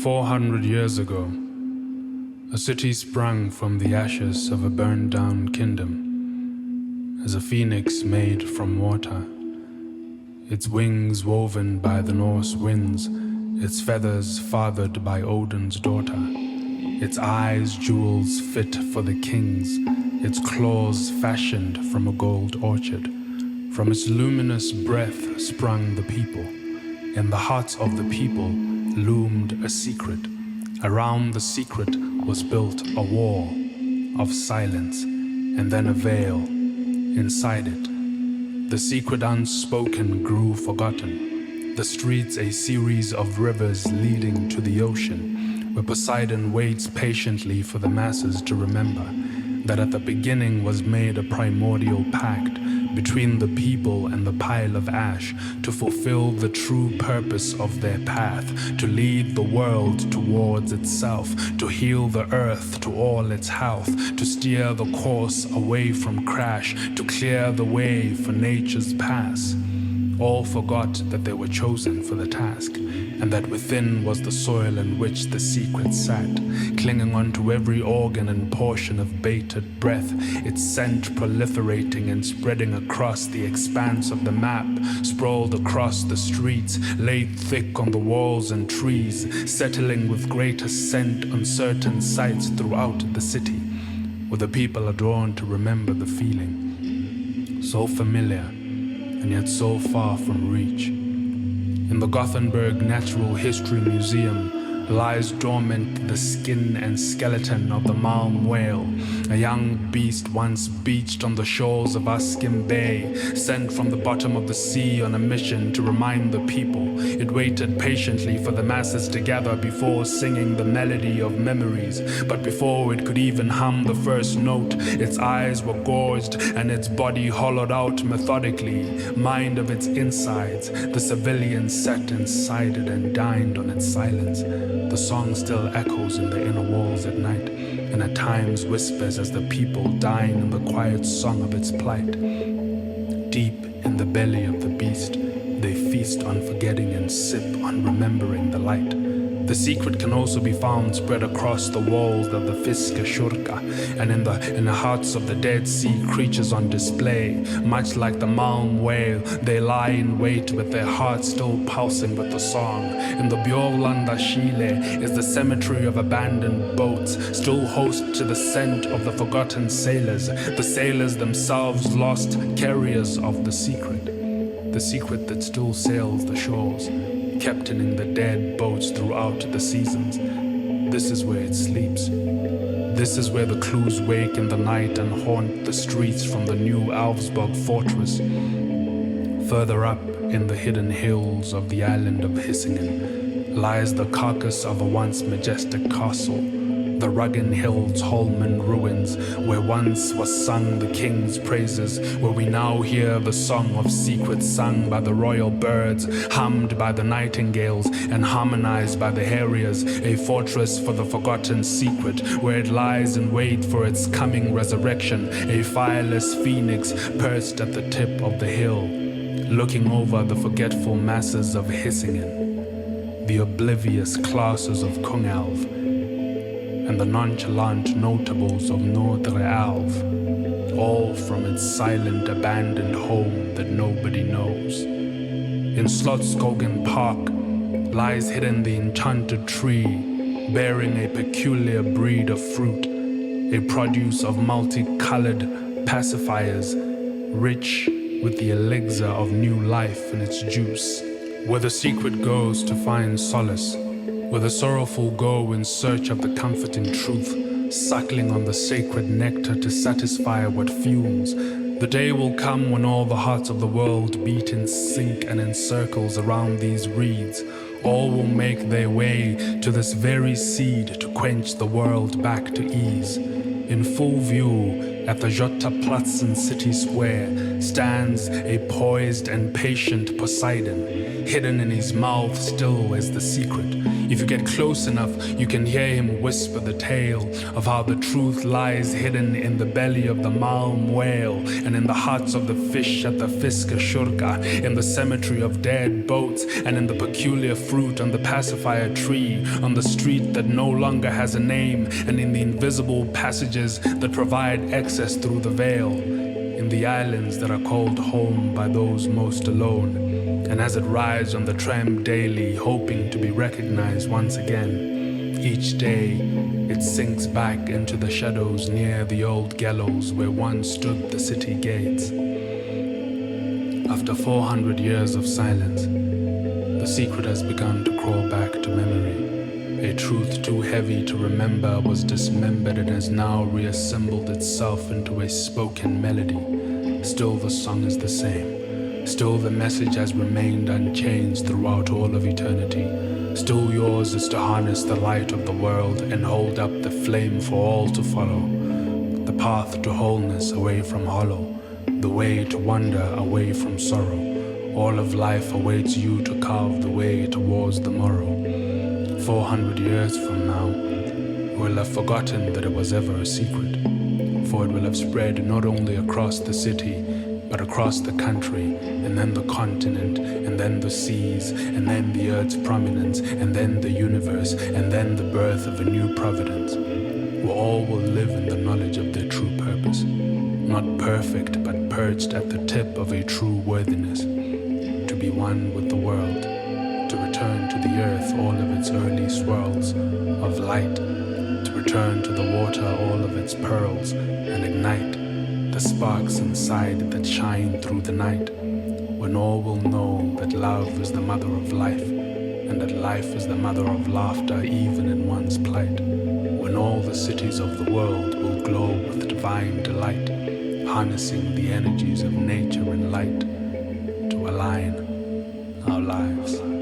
400 years ago, a city sprang from the ashes of a burned-down kingdom, as a phoenix made from water, its wings woven by the Norse winds, its feathers fathered by Odin's daughter, its eyes jewels fit for the kings, its claws fashioned from a gold orchard. From its luminous breath sprung the people. In the hearts of the people loomed a secret. Around the secret was built a wall of silence, and then a veil inside it. The secret unspoken grew forgotten. The streets a series of rivers leading to the ocean, where Poseidon waits patiently for the masses to remember that at the beginning was made a primordial pact between the people and the pile of ash to fulfill the true purpose of their path, to lead the world towards itself, to heal the earth to all its health, to steer the course away from crash, to clear the way for nature's pass. All forgot that they were chosen for the task, and that within was the soil in which the secret sat, clinging onto every organ and portion of bated breath, its scent proliferating and spreading across the expanse of the map, sprawled across the streets, laid thick on the walls and trees, settling with great ascent on certain sites throughout the city, where the people are drawn to remember the feeling, so familiar and yet so far from reach. In the Gothenburg Natural History Museum lies dormant the skin and skeleton of the Malm whale, a young beast once beached on the shores of Askim Bay, sent from the bottom of the sea on a mission to remind the people. It waited patiently for the masses to gather before singing the melody of memories, but before it could even hum the first note, its eyes were gorged and its body hollowed out methodically, mined of its insides. The civilians sat inside it and dined on its silence. The song still echoes in the inner walls at night, and at times whispers as the people dine in the quiet song of its plight. Deep in the belly of the beast, they feast on forgetting and sip on remembering the light. The secret can also be found spread across the walls of the Fiske Shurka, and in the hearts of the Dead Sea creatures on display. Much like the Malm whale, they lie in wait with their hearts still pulsing with the song. In the Bjorlanda Chile is the cemetery of abandoned boats, still host to the scent of the forgotten sailors, the sailors themselves lost carriers of the secret that still sails the shores, captaining the dead boats throughout the seasons. This is where it sleeps. This is where the clues wake in the night and haunt the streets from the new Alvsborg fortress. Further up in the hidden hills of the island of Hisingen lies the carcass of a once majestic castle, the Ruggen Hills Holmen ruins, where once was sung the king's praises, where we now hear the song of secrets sung by the royal birds, hummed by the nightingales, and harmonized by the harriers, a fortress for the forgotten secret, where it lies in wait for its coming resurrection, a fireless phoenix perched at the tip of the hill, looking over the forgetful masses of Hisingen, the oblivious classes of Kungalv, and the nonchalant notables of Nordre Alv, all from its silent abandoned home that nobody knows. In Slotskogen Park lies hidden the enchanted tree, bearing a peculiar breed of fruit, a produce of multicolored pacifiers, rich with the elixir of new life in its juice, where the secret goes to find solace, where the sorrowful go in search of the comforting truth, suckling on the sacred nectar to satisfy what fumes. The day will come when all the hearts of the world beat in sync and in circles around these reeds. All will make their way to this very seed to quench the world back to ease. In full view, at the Jottaplatsen city square, stands a poised and patient Poseidon. Hidden in his mouth still is the secret. If you get close enough, you can hear him whisper the tale of how the truth lies hidden in the belly of the malm whale and in the hearts of the fish at the Fiske Shurka, in the cemetery of dead boats and in the peculiar fruit on the pacifier tree, on the street that no longer has a name, and in the invisible passages that provide access through the veil, in the islands that are called home by those most alone. And as it rides on the tram daily, hoping to be recognized once again, each day it sinks back into the shadows near the old gallows where once stood the city gates. After 400 years of silence, the secret has begun to crawl back to memory. A truth too heavy to remember was dismembered and has now reassembled itself into a spoken melody. Still the song is the same. Still the message has remained unchanged throughout all of eternity. Still yours is to harness the light of the world and hold up the flame for all to follow. The path to wholeness away from hollow. The way to wonder away from sorrow. All of life awaits you to carve the way towards the morrow. 400 years from now, we'll have forgotten that it was ever a secret. For it will have spread not only across the city, but across the country, and then the continent, and then the seas, and then the earth's prominence, and then the universe, and then the birth of a new providence, where all will live in the knowledge of their true purpose, not perfect, but perched at the tip of a true worthiness, to be one with the world, to return to the earth all of its early swirls of light, to return to the water all of its pearls, and ignite the sparks inside that shine through the night, when all will know that love is the mother of life, and that life is the mother of laughter even in one's plight, when all the cities of the world will glow with divine delight, harnessing the energies of nature and light to align our lives.